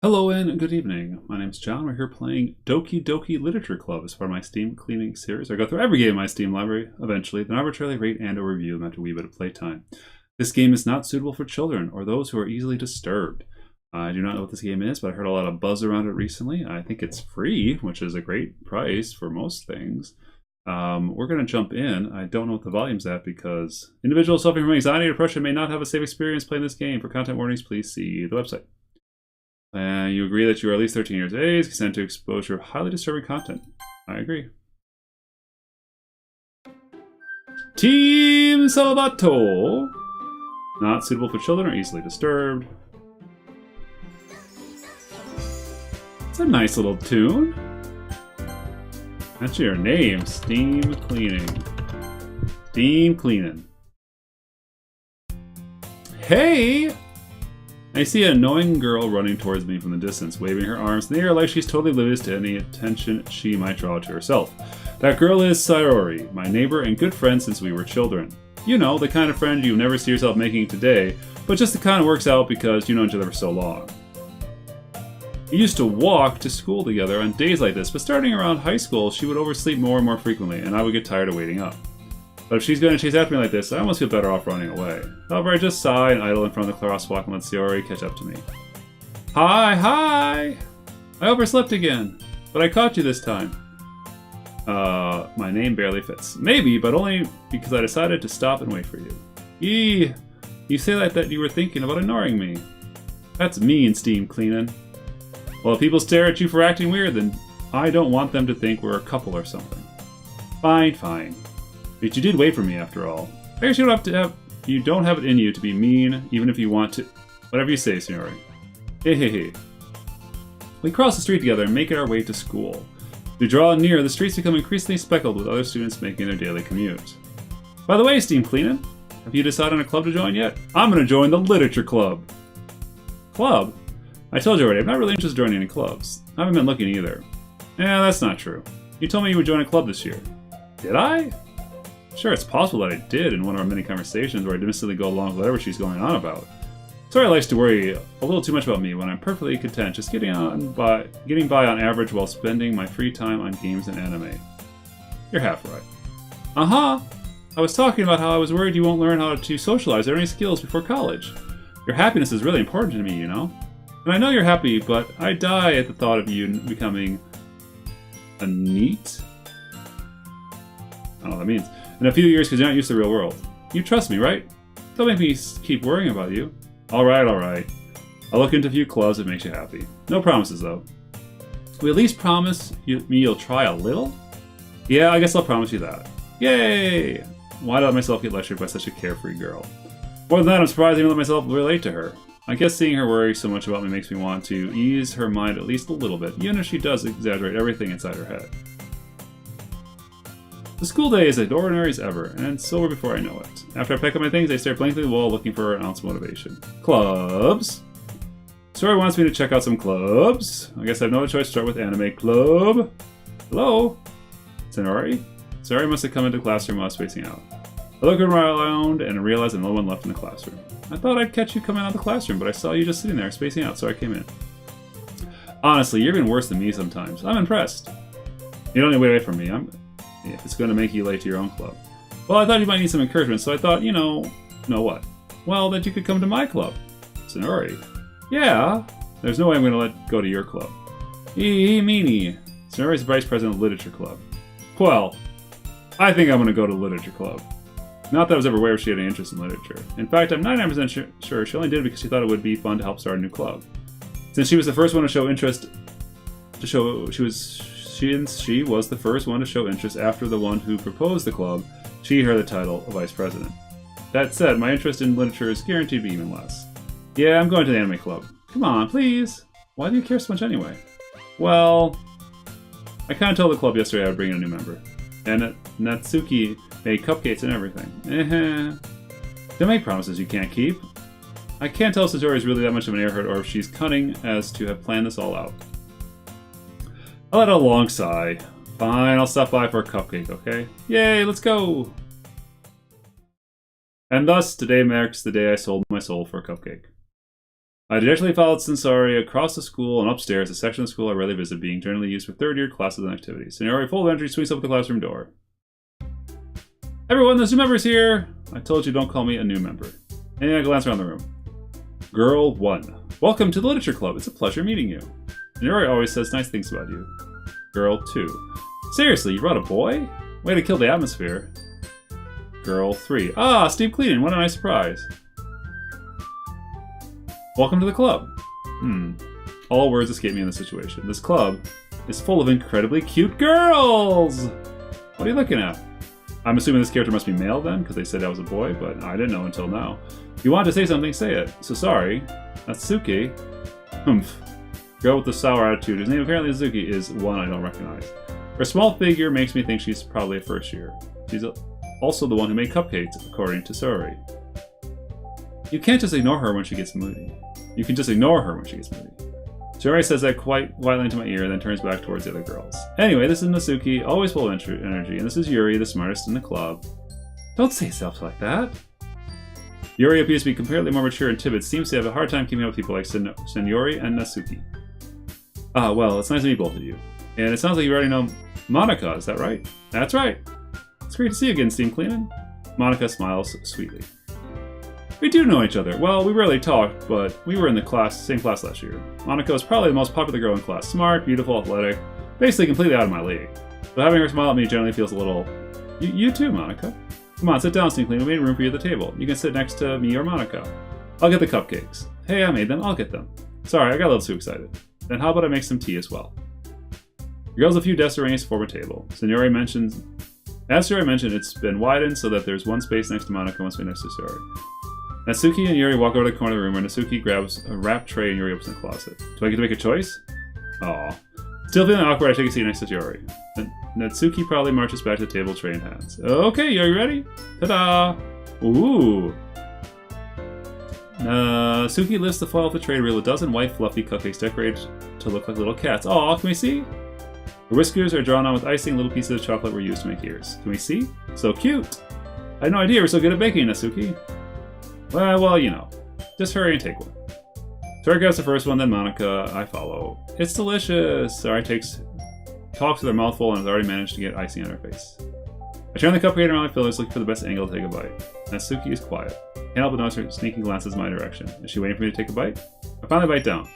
Hello and good evening. My name's John. We're here playing Doki Doki Literature Club as part of my Steam cleaning series. I go through every game in my Steam library eventually, then arbitrarily rate and or review them after a wee bit of playtime. This game is not suitable for children or those who are easily disturbed. I do not know what this game is, but I heard a lot of buzz around it recently. I think it's free, which is a great price for most things. We're going to jump in. I don't know what the volume's at because individuals suffering from anxiety or depression may not have a safe experience playing this game. For content warnings, please see the website. You agree that you are at least 13 years of age, consent to exposure of highly disturbing content. I agree. Team Salvato. Not suitable for children or easily disturbed. It's a nice little tune. That's your name, Steam Cleaning. Steam Cleaning. Hey! I see an annoying girl running towards me from the distance, waving her arms in the air like she's totally oblivious to any attention she might draw to herself. That girl is Sayori, my neighbor and good friend since we were children. You know, the kind of friend you never see yourself making today, but just the kind of works out because you know each other for so long. We used to walk to school together on days like this, but starting around high school, she would oversleep more and more frequently, and I would get tired of waiting up. But if she's going to chase after me like this, I almost feel better off running away. However, I just sigh and idle in front of the crosswalk and let Sayori catch up to me. Hi! I overslept again, but I caught you this time. My name barely fits. Maybe, but only because I decided to stop and wait for you. Eee! You say that you were thinking about ignoring me. That's mean, Steam Cleaning. Well, if people stare at you for acting weird, then I don't want them to think we're a couple or something. Fine. But you did wait for me after all. I guess you don't have it in you to be mean, even if you want to. Whatever you say, Sayori. Hey. We cross the street together and make our way to school. As we draw near, the streets become increasingly speckled with other students making their daily commute. By the way, Steam Cleaning, have you decided on a club to join yet? I'm gonna join the Literature Club. Club? I told you already, I'm not really interested in joining any clubs. I haven't been looking either. Yeah, that's not true. You told me you would join a club this year. Did I? Sure, it's possible that I did in one of our many conversations where I dismissively go along with whatever she's going on about. Sayori likes to worry a little too much about me when I'm perfectly content just getting by on average while spending my free time on games and anime. You're half right. Uh-huh! I was talking about how I was worried you won't learn how to socialize or any skills before college. Your happiness is really important to me, you know? And I know you're happy, but I die at the thought of you becoming a NEET? I don't know what that means. In a few years because you're not used to the real world. You trust me, right? Don't make me keep worrying about you. Alright. I'll look into a few clubs that makes you happy. No promises, though. Will you at least promise me you'll try a little? Yeah, I guess I'll promise you that. Yay! Why did I let myself get lectured by such a carefree girl? More than that, I'm surprised I even let myself relate to her. I guess seeing her worry so much about me makes me want to ease her mind at least a little bit, even if she does exaggerate everything inside her head. The school day is as ordinary as ever, and it's over before I know it. After I pack up my things, I stare blankly at the wall looking for an ounce of motivation. Clubs? Sayori wants me to check out some clubs. I guess I have no choice to start with Anime Club. Hello? Sayori? Sayori must have come into the classroom while I was spacing out. I look around and realize there's no one left in the classroom. I thought I'd catch you coming out of the classroom, but I saw you just sitting there spacing out, so I came in. Honestly, you're even worse than me sometimes. I'm impressed. You don't need to wait from me. If it's going to make you late to your own club. Well, I thought you might need some encouragement, so I thought, know what? Well, that you could come to my club. Sayori. Yeah, there's no way I'm going to let go to your club. Meanie. Sayori's vice president of the Literature Club. Well, I think I'm going to go to the Literature Club. Not that I was ever aware if she had any interest in literature. In fact, I'm 99% sure she only did it because she thought it would be fun to help start a new club. Since she was the first one to show interest, since she was the first one to show interest after the one who proposed the club, she had the title of vice president. That said, my interest in literature is guaranteed to be even less. Yeah, I'm going to the anime club. Come on, please. Why do you care so much anyway? Well, I kind of told the club yesterday I would bring in a new member. And Natsuki made cupcakes and everything. Don't make promises you can't keep. I can't tell if Sayori is really that much of an airhead or if she's cunning as to have planned this all out. I let out a long sigh. Fine, I'll stop by for a cupcake, okay? Yay, let's go! And thus, today marks the day I sold my soul for a cupcake. I directly followed Sensori across the school and upstairs, a section of the school I rarely visit, being generally used for third-year classes and activities. Sensori, full of energy, swings up the classroom door. Everyone, there's new members here! I told you don't call me a new member. And I glance around the room. Girl 1. Welcome to the Literature Club. It's a pleasure meeting you. Sensori always says nice things about you. Girl 2. Seriously, you brought a boy? Way to kill the atmosphere. Girl 3. Ah, Steve Cleaning, what a nice surprise. Welcome to the club. All words escape me in this situation. This club is full of incredibly cute girls! What are you looking at? I'm assuming this character must be male then, because they said I was a boy, but I didn't know until now. If you want to say something, say it. So sorry. Natsuki. Girl with the sour attitude, whose name apparently is Suzuki, is one I don't recognize. Her small figure makes me think she's probably a first year. She's also the one who made cupcakes, according to Sori. You can't just ignore her when she gets moody. You can just ignore her when she gets moody. Sori says that quite quietly into my ear, then turns back towards the other girls. Anyway, this is Natsuki, always full of energy, and this is Yuri, the smartest in the club. Don't say stuff like that. Yuri appears to be comparatively more mature and timid, seems to have a hard time keeping up with people like Sensori and Natsuki. Ah, well, it's nice to meet both of you. And it sounds like you already know Monica, is that right? That's right. It's great to see you again, Steam Cleaning. Monica smiles sweetly. We do know each other. Well, we rarely talked, but we were in the same class last year. Monica is probably the most popular girl in class. Smart, beautiful, athletic, basically completely out of my league. But having her smile at me generally feels a little... You too, Monica. Come on, sit down, Steam Cleaner. We made room for you at the table. You can sit next to me or Monica. I'll get the cupcakes. Hey, I made them. I'll get them. Sorry, I got a little too excited. Then how about I make some tea as well? The girls a few desks arranged to form a table. As Sensori mentioned, it's been widened so that there's one space next to Monica and one space next to Sori. Natsuki and Yuri walk over to the corner of the room where Natsuki grabs a wrapped tray and Yuri opens the closet. Do I get to make a choice? Aw. Still feeling awkward, I take a seat next to Yuri. Natsuki probably marches back to the table, tray in hands. Okay, Yuri, ready? Ta-da! Ooh! Natsuki lifts the foil off the tray to reveal a dozen white, fluffy cupcakes decorated to look like little cats. Aw, can we see? The whiskers are drawn on with icing, little pieces of chocolate were used to make ears. Can we see? So cute! I had no idea we're so good at baking, Natsuki. Well, you know. Just hurry and take one. Tori grabs the first one, then Monica. I follow. It's delicious! Sari talks with her mouth full and has already managed to get icing on her face. I turn the cupcake around my fingers, looking for the best angle to take a bite. Natsuki is quiet. Can't help but notice her sneaking glances my direction. Is she waiting for me to take a bite? I finally bite down.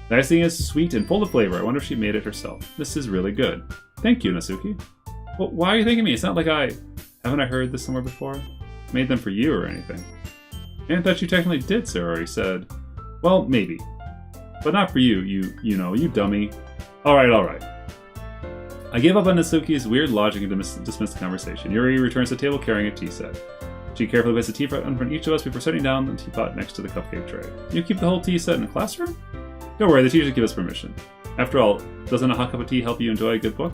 The icing is sweet and full of flavor. I wonder if she made it herself. This is really good. Thank you, Natsuki. Well, why are you thanking me? It's not like haven't I heard this somewhere before? Made them for you or anything. And that you technically did, Sori said. Well, maybe. But not for you, you dummy. Alright. I gave up on Natsuki's weird logic and dismissed the conversation. Yuri returns to the table carrying a tea set. She carefully placed a teapot in front of each of us before setting down the teapot next to the cupcake tray. You keep the whole tea set in the classroom? Don't worry, the teachers give us permission. After all, doesn't a hot cup of tea help you enjoy a good book?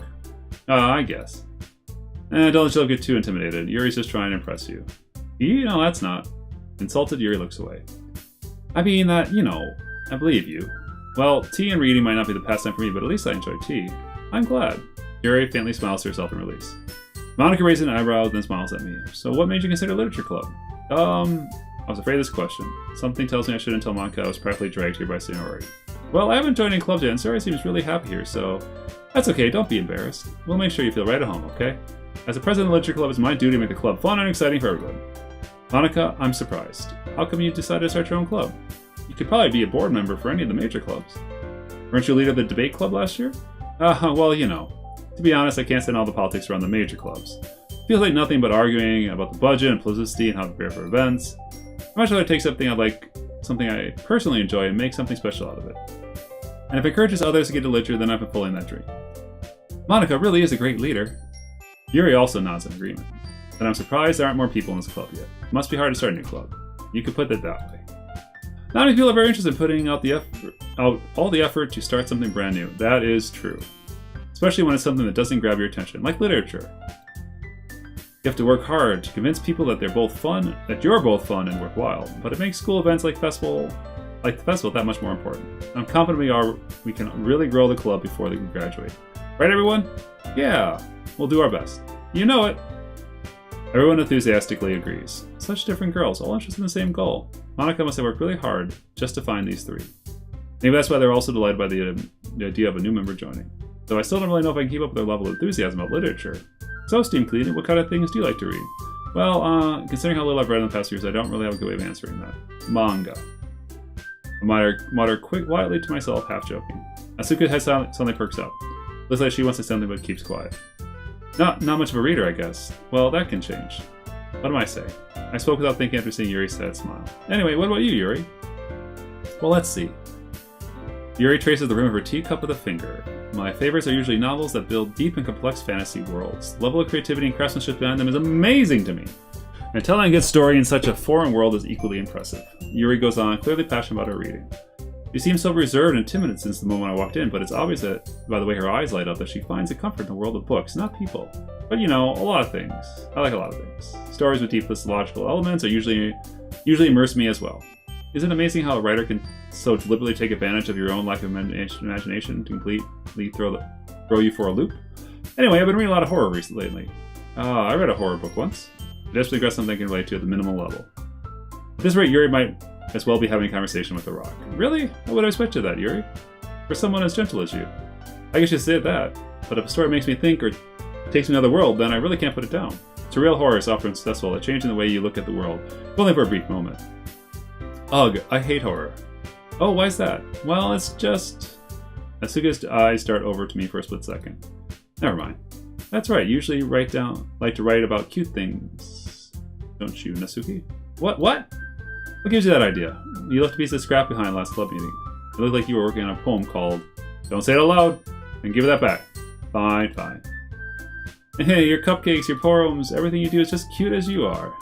I guess. Don't let yourself get too intimidated. Yuri's just trying to impress you. No, that's not. Insulted, Yuri looks away. I mean that, I believe you. Well, tea and reading might not be the pastime for me, but at least I enjoy tea. I'm glad. Yuri faintly smiles to herself in release. Monica raises an eyebrow, then smiles at me. So what made you consider literature club? I was afraid of this question. Something tells me I shouldn't tell Monica I was practically dragged here by Sensori. Well, I haven't joined any clubs yet, and Sensori seems really happy here, so... That's okay, don't be embarrassed. We'll make sure you feel right at home, okay? As the president of the literature club, it's my duty to make the club fun and exciting for everyone. Monica, I'm surprised. How come you decided to start your own club? You could probably be a board member for any of the major clubs. Weren't you leader of the debate club last year? Well, To be honest, I can't stand all the politics around the major clubs. It feels like nothing but arguing about the budget and publicity and how to prepare for events. I'd much rather take something I personally enjoy and make something special out of it. And if it encourages others to get to literature, then I've been fulfilling that dream. Monica really is a great leader. Yuri also nods in agreement. And I'm surprised there aren't more people in this club yet. It must be hard to start a new club. You could put it that way. Not many people are very interested in putting out all the effort to start something brand new. That is true. Especially when it's something that doesn't grab your attention, like literature. You have to work hard to convince people that you're both fun and worthwhile, but it makes school events like the festival that much more important. I'm confident we can really grow the club before we graduate. Right, everyone? Yeah, we'll do our best. You know it. Everyone enthusiastically agrees. Such different girls, all interested in the same goal. Monica must have worked really hard just to find these three. Maybe that's why they're also delighted by the idea of a new member joining. Though I still don't really know if I can keep up with their level of enthusiasm about literature. So, Steam Cleaning, what kind of things do you like to read? Well, considering how little I've read in the past years, I don't really have a good way of answering that. Manga. I mutter quietly to myself, half joking. Asuka head suddenly perks up. Looks like she wants to say something but keeps quiet. Not much of a reader, I guess. Well, that can change. What am I saying? I spoke without thinking after seeing Yuri's sad smile. Anyway, what about you, Yuri? Well, let's see. Yuri traces the rim of her teacup with a finger. My favorites are usually novels that build deep and complex fantasy worlds. The level of creativity and craftsmanship behind them is amazing to me. And telling a good story in such a foreign world is equally impressive. Yuri goes on, clearly passionate about her reading. She seems so reserved and timid since the moment I walked in, but it's obvious that, by the way her eyes light up, that she finds a comfort in the world of books, not people. But you know, a lot of things. I like a lot of things. Stories with deep mythological elements are usually immerse me as well. Isn't it amazing how a writer can so deliberately take advantage of your own lack of imagination to completely throw you for a loop? Anyway, I've been reading a lot of horror lately. I read a horror book once. I desperately got something I can relate to at the minimal level. At this rate, Yuri might as well be having a conversation with the rock. Really? I would have expected that, Yuri. For someone as gentle as you. I guess you said that, but if a story makes me think or takes me to another world, then I really can't put it down. Surreal horror is often successful at changing the way you look at the world, if only for a brief moment. Ugh, I hate horror. Oh, why is that? Well, it's just... Asuka's eyes dart over to me for a split second. Never mind. That's right, usually like to write about cute things. Don't you, Natsuki? What? What gives you that idea? You left a piece of scrap behind last club meeting. It looked like you were working on a poem called Don't Say It Out Loud, and give it that back. Fine, fine. Hey, your cupcakes, your poems, everything you do is just cute as you are.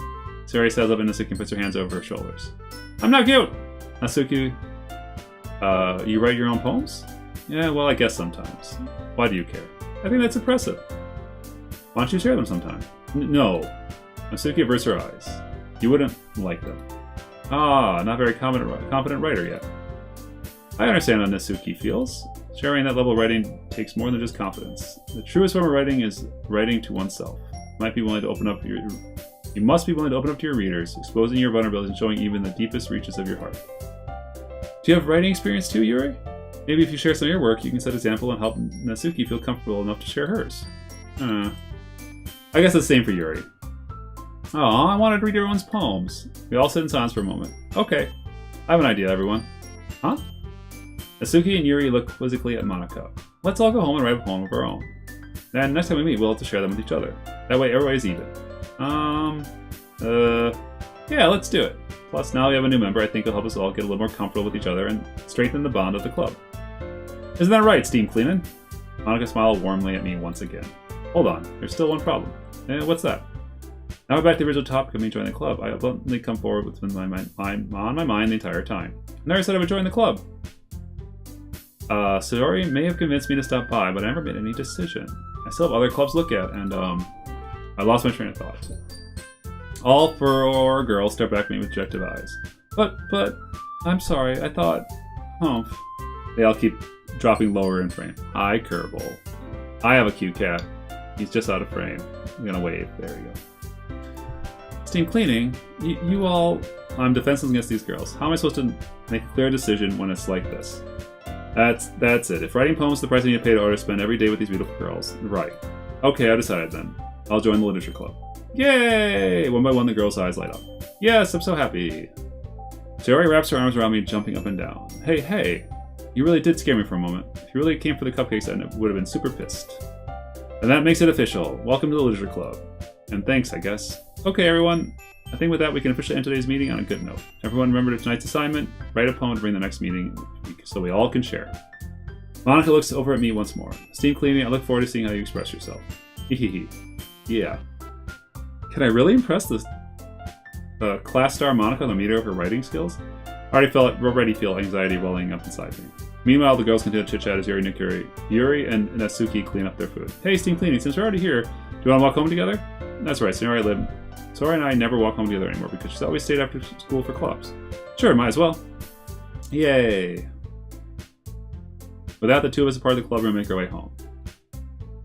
Sayori stands up and Natsuki puts her hands over her shoulders. I'm not cute! Natsuki, you write your own poems? Yeah, well, I guess sometimes. Why do you care? I think that's impressive. Why don't you share them sometime? No. Natsuki averts her eyes. You wouldn't like them. Ah, not very competent writer yet. I understand how Natsuki feels. Sharing that level of writing takes more than just confidence. The truest form of writing is writing to oneself. You must be willing to open up to your readers, exposing your vulnerabilities and showing even the deepest reaches of your heart. Do you have writing experience too, Yuri? Maybe if you share some of your work, you can set an example and help Natsuki feel comfortable enough to share hers. I guess it's the same for Yuri. Oh, I wanted to read everyone's poems. We all sit in silence for a moment. Okay, I have an idea, everyone. Huh? Natsuki and Yuri look quizzically at Monica. Let's all go home and write a poem of our own. Then next time we meet, we'll have to share them with each other. That way everybody's even. Yeah, let's do it. Plus, now we have a new member, I think it'll help us all get a little more comfortable with each other and strengthen the bond of the club. Isn't that right, Steam Cleanin'? Monica smiled warmly at me once again. Hold on, there's still one problem. What's that? Now we're back to the original topic of me joining the club. I abundantly come forward with what's on my mind the entire time. I never said I would join the club. Sayori may have convinced me to stop by, but I never made any decision. I still have other clubs to look at, and I lost my train of thought. All four girls stare back at me with objective eyes. But, I'm sorry, I thought... Humph. They all keep dropping lower in frame. Hi, Kerbal. I have a cute cat. He's just out of frame. I'm gonna wave. There we go. Steam Cleaning, you all... I'm defenseless against these girls. How am I supposed to make a clear decision when it's like this? That's it. If writing poems is the price I need to pay to spend every day with these beautiful girls. Right. Okay, I decided then. I'll join the literature club. Yay! One by one, the girls' eyes light up. Yes, I'm so happy. Sayori wraps her arms around me, jumping up and down. Hey, you really did scare me for a moment. If you really came for the cupcakes, I would have been super pissed. And that makes it official. Welcome to the literature club. And thanks, I guess. Okay, everyone. I think with that, we can officially end today's meeting on a good note. Everyone remember tonight's assignment, write a poem to bring the next meeting so we all can share. Monica looks over at me once more. Steam Cleaning, I look forward to seeing how you express yourself. Hehehe. Yeah. Can I really impress this class star Monica on the meter of her writing skills? I already feel anxiety welling up inside me. Meanwhile, the girls continue to chit-chat as Yuri and Natsuki clean up their food. Hey, Steam Cleaning, since we're already here, do you want to walk home together? That's right, Sayori and I never walk home together anymore because she's always stayed after school for clubs. Sure, might as well. Yay. With that, the two of us are part of the club and make our way home.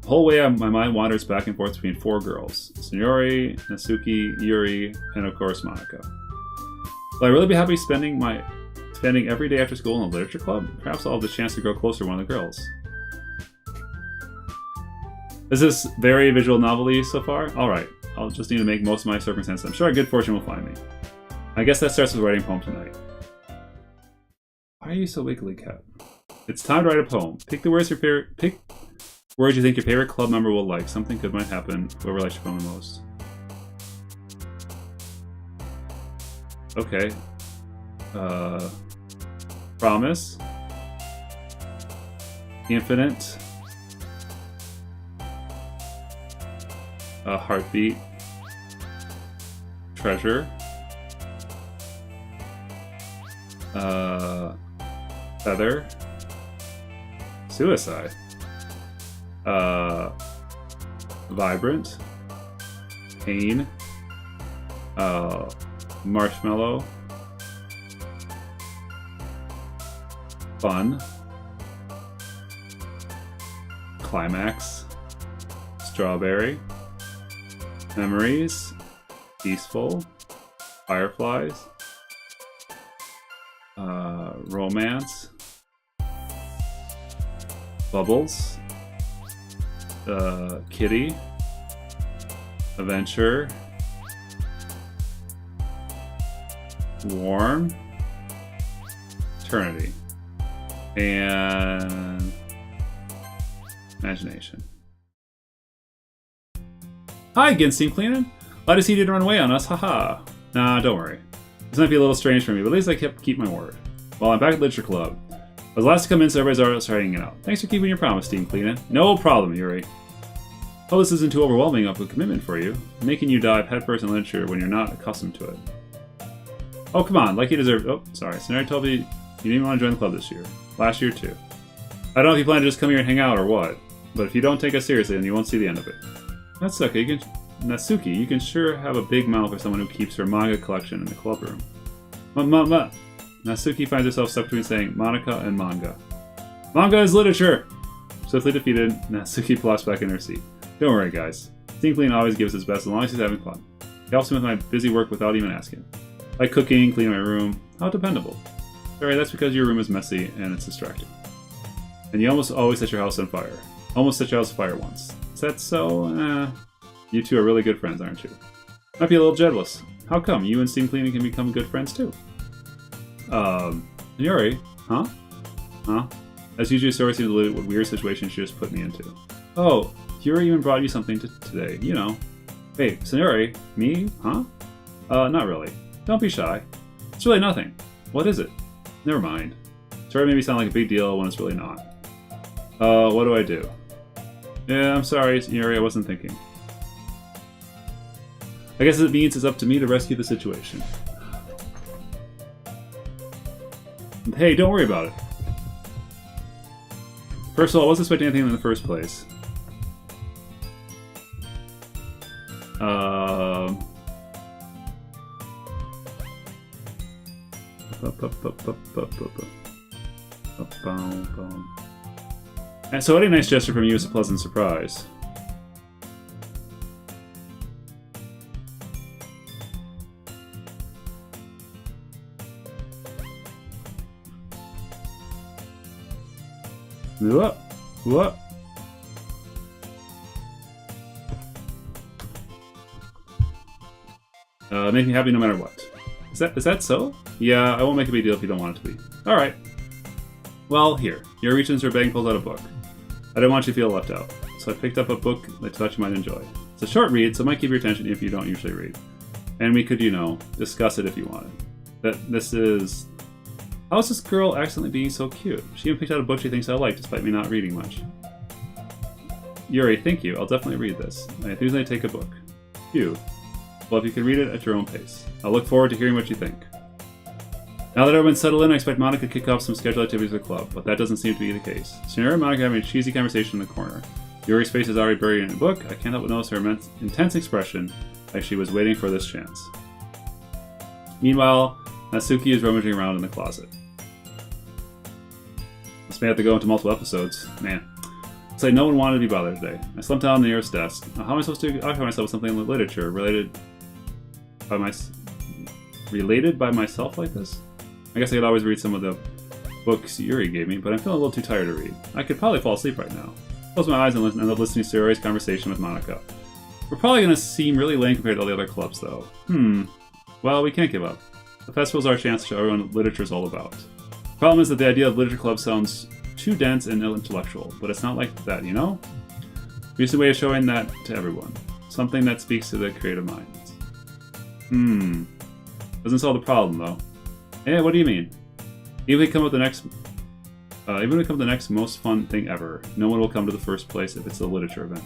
The whole way my mind wanders back and forth between 4 girls. Sonori, Natsuki, Yuri, and of course Monica. Will I really be happy spending every day after school in a literature club? Perhaps I'll have the chance to grow closer to one of the girls. Is this very visual novelty so far? Alright, I'll just need to make most of my circumstances. I'm sure good fortune will find me. I guess that starts with writing a poem tonight. Why are you so wiggly, Cat? It's time to write a poem. Pick words you think your favorite club member will like. Something good might happen. Whoever likes your poem the most. Okay. Promise. Infinite. Heartbeat. Treasure. Feather. Suicide. Vibrant. Pain. Marshmallow. Fun. Climax. Strawberry. Memories. Peaceful. Fireflies. Romance. Bubbles. Kitty. Adventure. Warm. Eternity. And imagination. Hi, Ginstein Cleanin'. Glad to see you didn't run away on us, haha. Nah, don't worry. This might be a little strange for me, but at least I keep my word. Well, I'm back at Literature Club. I was the last to come in, so everybody's already started hanging out. Thanks for keeping your promise, Team Cleanin'. No problem, Yuri. Hope this isn't too overwhelming of a commitment for you, making you dive headfirst in literature when you're not accustomed to it. Oh, come on, like you deserve. Oh, sorry. Sonori told me you didn't even want to join the club this year. Last year, too. I don't know if you plan to just come here and hang out or what, but if you don't take us seriously, then you won't see the end of it. That's okay. Natsuki, you can sure have a big mouth for someone who keeps her manga collection in the club room. Natsuki finds herself stuck between saying Monica and manga. Manga is literature! Swiftly defeated, Natsuki plops back in her seat. Don't worry, guys. Team Clean always gives his best as long as he's having fun. He helps me with my busy work without even asking. Like cooking, cleaning my room. How dependable. Sorry, that's because your room is messy and it's distracting. And you almost always set your house on fire. Almost set your house on fire once. Is that so? You two are really good friends, aren't you? Might be a little jealous. How come? You and Steam Cleaning can become good friends too. Yuri? Huh? As usual, Sora seems to live what weird situation she just put me into. Oh, Yuri even brought you something today, you know. Wait, Sonori? Me? Huh? Not really. Don't be shy. It's really nothing. What is it? Never mind. Sora made me sound like a big deal when it's really not. What do I do? Yeah, I'm sorry, Yuri, I wasn't thinking. I guess it means it's up to me to rescue the situation. Hey, don't worry about it. First of all, I wasn't expecting anything in the first place. And so any nice gesture from you is a pleasant surprise. What? Make me happy no matter what. Is that so? Yeah, I won't make a big deal if you don't want it to be. Alright. Well, here. You're reaching into her bag and pulls out a book. I didn't want you to feel left out, so I picked up a book that I thought you might enjoy. It's a short read, so it might keep your attention if you don't usually read. And we could, discuss it if you wanted. This is... How is this girl accidentally being so cute? She even picked out a book she thinks I like, despite me not reading much. Yuri, thank you. I'll definitely read this. I usually take a book. Phew. Well, if you can read it at your own pace. I'll look forward to hearing what you think. Now that everyone's settled in, I expect Monica to kick off some scheduled activities with the club, but that doesn't seem to be the case. Sonori and Monica having a cheesy conversation in the corner. Yuri's face is already buried in a book. I can't help but notice her intense expression, like she was waiting for this chance. Meanwhile, Natsuki is rummaging around in the closet. This may have to go into multiple episodes. Man. It's like no one wanted to be bothered today. I slumped down on the nearest desk. How am I supposed to occupy myself with something like literature related by myself like this? I guess I could always read some of the books Yuri gave me, but I'm feeling a little too tired to read. I could probably fall asleep right now. Close my eyes and end up listening to Yuri's conversation with Monica. We're probably going to seem really lame compared to all the other clubs, though. Well, we can't give up. The festival's our chance to show everyone what literature's all about. The problem is that the idea of literature club sounds too dense and intellectual, but it's not like that, you know? We use a way of showing that to everyone. Something that speaks to the creative minds. Doesn't solve the problem, though. Eh, what do you mean? Even if we come up with the next most fun thing ever, no one will come to the first place if it's a literature event.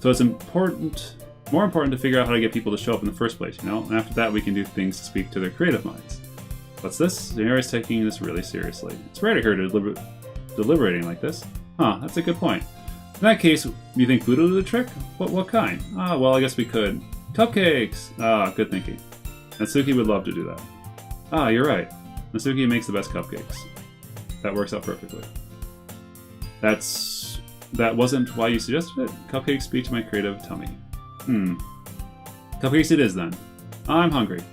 So it's more important to figure out how to get people to show up in the first place, you know? And after that, we can do things to speak to their creative minds. What's this? Zenori's taking this really seriously. It's rare to hear her deliberating like this. Huh, that's a good point. In that case, do you think food will do the trick? What kind? Well, I guess we could. Cupcakes! Good thinking. Natsuki would love to do that. You're right. Natsuki makes the best cupcakes. That works out perfectly. That wasn't why you suggested it? Cupcakes speak to my creative tummy. Cupcakes it is then. I'm hungry.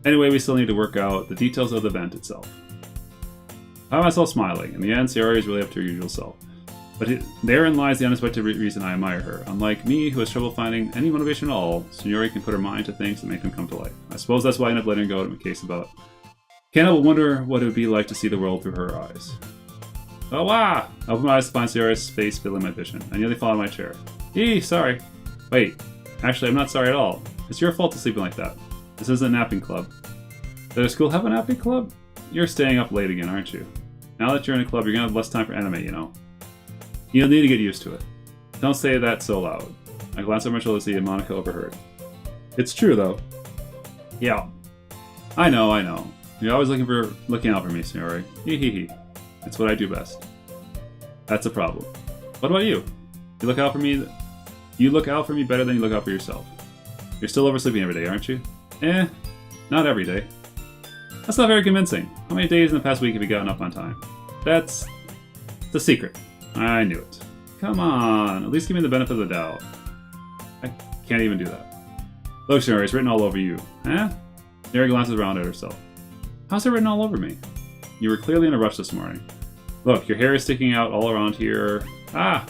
Anyway, we still need to work out the details of the event itself. I find myself smiling. In the end, Sayori is really up to her usual self. But therein lies the unexpected reason I admire her. Unlike me, who has trouble finding any motivation at all, Sayori can put her mind to things that make them come to life. I suppose that's why I end up letting her go in a case about... Can't help but wonder what it would be like to see the world through her eyes. Oh, wow! I open my eyes to find Sayori's face filling my vision. I nearly fall out of my chair. Sorry. Wait. Actually, I'm not sorry at all. It's your fault to sleeping like that. This isn't a napping club. Does our school have a napping club? You're staying up late again, aren't you? Now that you're in a club, you're gonna have less time for anime, you know. You'll need to get used to it. Don't say that so loud. I glanced over my shoulder to see Monica overheard. It's true, though. Yeah. I know. You're always looking out for me, Sayori. Hee. That's what I do best. That's a problem. What about you? You look out for me better than you look out for yourself. You're still oversleeping every day, aren't you? Not every day. That's not very convincing. How many days in the past week have you gotten up on time? That's the secret. I knew it. Come on, at least give me the benefit of the doubt. I can't even do that. Look, Sayori, it's written all over you. Huh? Sayori glances around at herself. How's it written all over me? You were clearly in a rush this morning. Look, your hair is sticking out all around here. I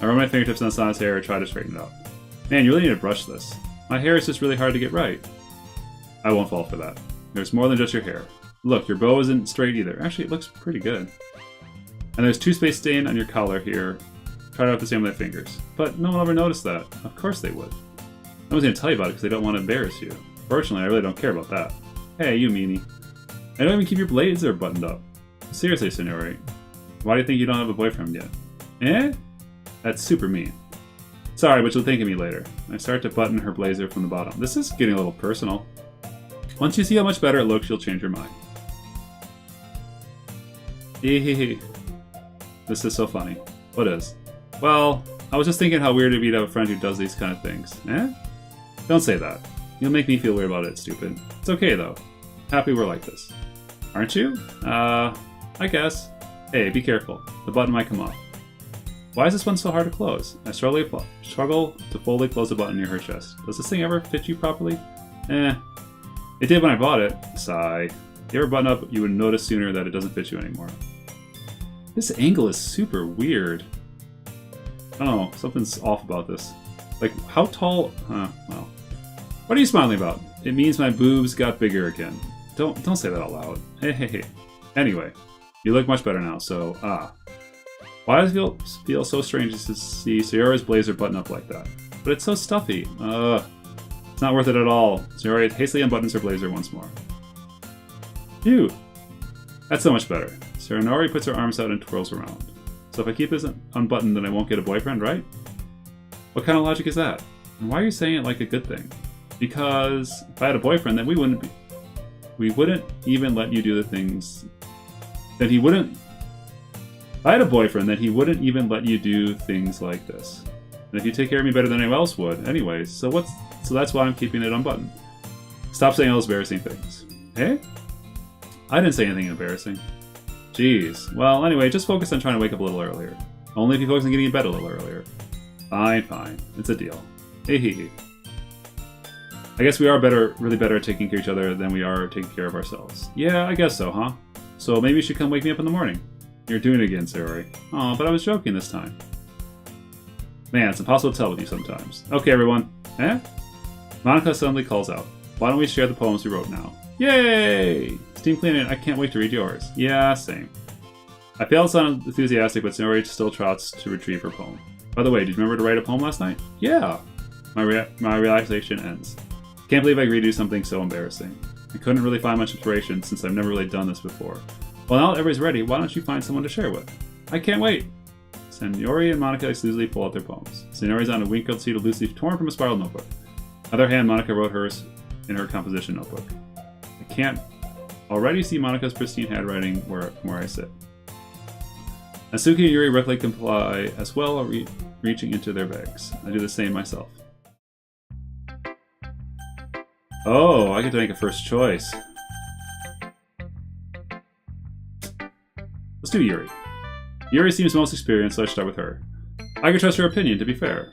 run my fingertips on Sana's hair and try to straighten it out. Man, you really need to brush this. My hair is just really hard to get right. I won't fall for that. There's more than just your hair. Look, your bow isn't straight either. Actually, it looks pretty good. And there's toothpaste stain on your collar here. Try to have the same with my fingers. But no one ever noticed that. Of course they would. No one's going to tell you about it because they don't want to embarrass you. Fortunately, I really don't care about that. Hey, you meanie. I don't even keep your blazer buttoned up. Seriously, Sayori. Why do you think you don't have a boyfriend yet? That's super mean. Sorry, but you'll think of me later. I start to button her blazer from the bottom. This is getting a little personal. Once you see how much better it looks, you'll change your mind. Hehehe. This is so funny. What is? Well, I was just thinking how weird it'd be to have a friend who does these kind of things. Don't say that. You'll make me feel weird about it, stupid. It's okay, though. Happy we're like this. Aren't you? I guess. Hey, be careful. The button might come off. Why is this one so hard to close? I struggle to fully close the button near her chest. Does this thing ever fit you properly? It did when I bought it. Sigh. If you ever button up, you would notice sooner that it doesn't fit you anymore. This angle is super weird. Oh, something's off about this. Like, how tall? Well. What are you smiling about? It means my boobs got bigger again. Don't say that out loud. Hey. Anyway, you look much better now, so, Why does it feel so strange to see Sayori's blazer button up like that? But it's so stuffy. It's not worth it at all. Sayori hastily unbuttons her blazer once more. Phew. That's so much better. Sayori puts her arms out and twirls around. So if I keep this unbuttoned, then I won't get a boyfriend, right? What kind of logic is that? And why are you saying it like a good thing? Because if I had a boyfriend, then we wouldn't even let you do the things that he wouldn't. If I had a boyfriend, then he wouldn't even let you do things like this. And if you take care of me better than anyone else would, anyways. So that's why I'm keeping it unbuttoned. Stop saying all those embarrassing things. Hey? I didn't say anything embarrassing. Jeez. Well, anyway, just focus on trying to wake up a little earlier. Only if you focus on getting in bed a little earlier. Fine, fine. It's a deal. Hee hee hee. I guess we are really better at taking care of each other than we are taking care of ourselves. Yeah, I guess so, huh? So maybe you should come wake me up in the morning. You're doing it again, Sayori. Oh, but I was joking this time. Man, it's impossible to tell with you sometimes. Okay, everyone. Eh? Monica suddenly calls out. Why don't we share the poems we wrote now? Yay! Steam cleaning, I can't wait to read yours. Yeah, same. I failed to sound enthusiastic, but Sayori still trots to retrieve her poem. By the way, did you remember to write a poem last night? Yeah! My relaxation ends. Can't believe I agreed to do something so embarrassing. I couldn't really find much inspiration since I've never really done this before. Well, now that everybody's ready, why don't you find someone to share with? I can't wait! Sayori and Monica exclusively pull out their poems. Sayori's on a wrinkled sheet of loose leaf torn from a spiral notebook. On the other hand, Monica wrote hers in her composition notebook. I can't already see Monica's pristine handwriting from where I sit. Natsuki and Yuri readily comply as well, reaching into their bags. I do the same myself. Oh, I get to make a first choice. Let's do Yuri. Yuri seems most experienced, so I should start with her. I can trust her opinion, to be fair.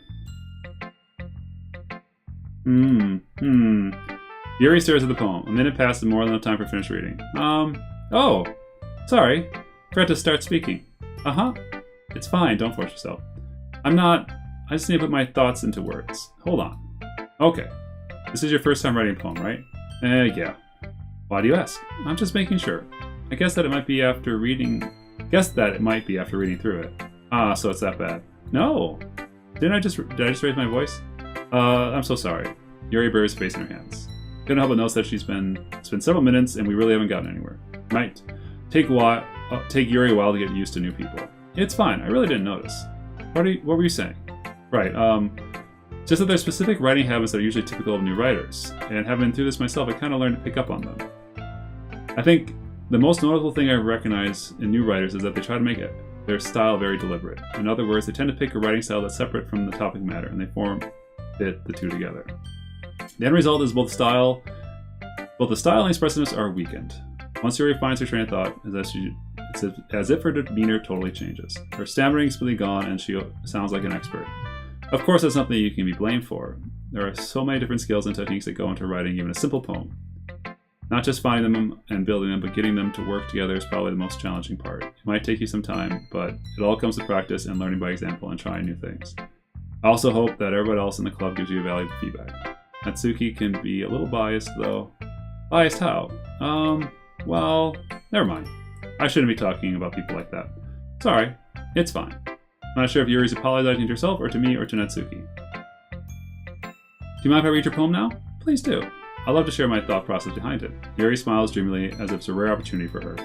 Yuri stares at the poem. A minute passes and more than enough time for finished reading. Oh, sorry. Forgot to start speaking. It's fine, don't force yourself. I just need to put my thoughts into words. Hold on. Okay. This is your first time writing a poem, right? Yeah. Why do you ask? I'm just making sure. I guess that it might be after reading through it. So it's that bad. No! Did I just raise my voice? I'm so sorry. Yuri buries her face in her hands. Couldn't help but notice that it's been several minutes and we really haven't gotten anywhere. Might take Yuri a while to get used to new people. It's fine, I really didn't notice. What were you saying? Right, just that there's specific writing habits that are usually typical of new writers, and having been through this myself, I kind of learned to pick up on them. I think the most notable thing I recognize in new writers is that they try to make their style very deliberate. In other words, they tend to pick a writing style that's separate from the topic matter, and they fit the two together. The end result is both the style and expressiveness are weakened. Once Yuri finds her train of thought, it's as if her demeanor totally changes. Her stammering is completely gone, and she sounds like an expert. Of course, that's something you can be blamed for. There are so many different skills and techniques that go into writing even a simple poem. Not just finding them and building them, but getting them to work together is probably the most challenging part. It might take you some time, but it all comes to practice and learning by example and trying new things. I also hope that everybody else in the club gives you valuable feedback. Natsuki can be a little biased, though. Biased how? Well, never mind. I shouldn't be talking about people like that. Sorry, it's fine. I'm not sure if Yuri's apologizing to herself, or to me, or to Natsuki. Do you mind if I read your poem now? Please do. I'd love to share my thought process behind it. Yuri smiles dreamily, as if it's a rare opportunity for her.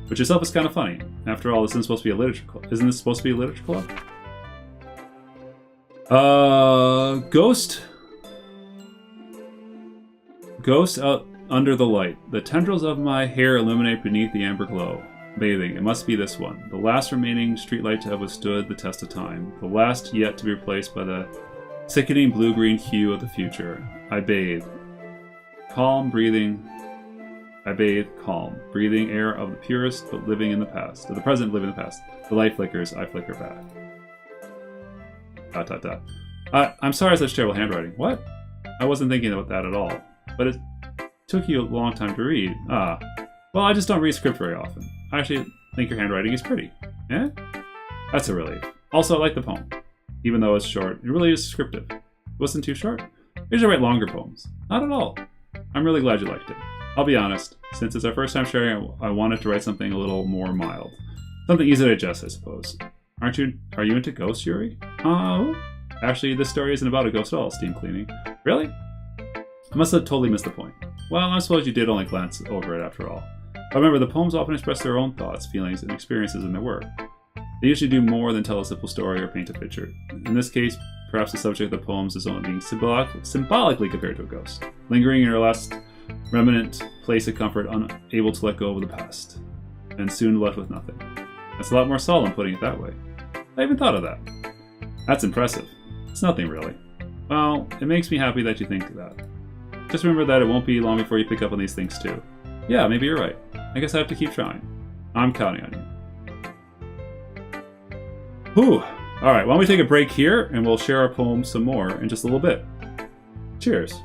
Which itself is kind of funny. After all, this isn't supposed to be a literature club. Isn't this supposed to be a literature club? Ghost out under the light. The tendrils of my hair illuminate beneath the amber glow. Bathing. It must be this one. The last remaining streetlight to have withstood the test of time. The last yet to be replaced by the sickening blue-green hue of the future. I bathe. Calm, breathing air of the purest, but living in the past. Of the present, living in the past. The light flickers, I flicker back. I'm sorry for such terrible handwriting. What? I wasn't thinking about that at all. But it took you a long time to read. Well, I just don't read script very often. I actually think your handwriting is pretty. Eh? That's a relief. Also, I like the poem. Even though it's short, it really is descriptive. It wasn't too short. I usually write longer poems. Not at all. I'm really glad you liked it. I'll be honest, since it's our first time sharing, I wanted to write something a little more mild. Something easy to digest, I suppose. Are you into ghosts, Yuri? Oh? Actually, this story isn't about a ghost at all, steam cleaning. Really? I must have totally missed the point. Well, I suppose you did only glance over it after all. But remember, the poems often express their own thoughts, feelings, and experiences in their work. They usually do more than tell a simple story or paint a picture. In this case, perhaps the subject of the poems is only being symbolically compared to a ghost, lingering in her last remnant place of comfort, unable to let go of the past, and soon left with nothing. That's a lot more solemn putting it that way. I even thought of that. That's impressive. It's nothing really. Well, it makes me happy that you think that. Just remember that it won't be long before you pick up on these things too. Yeah, maybe you're right. I guess I have to keep trying. I'm counting on you. Whew. Alright, why don't we take a break here and we'll share our poem some more in just a little bit. Cheers.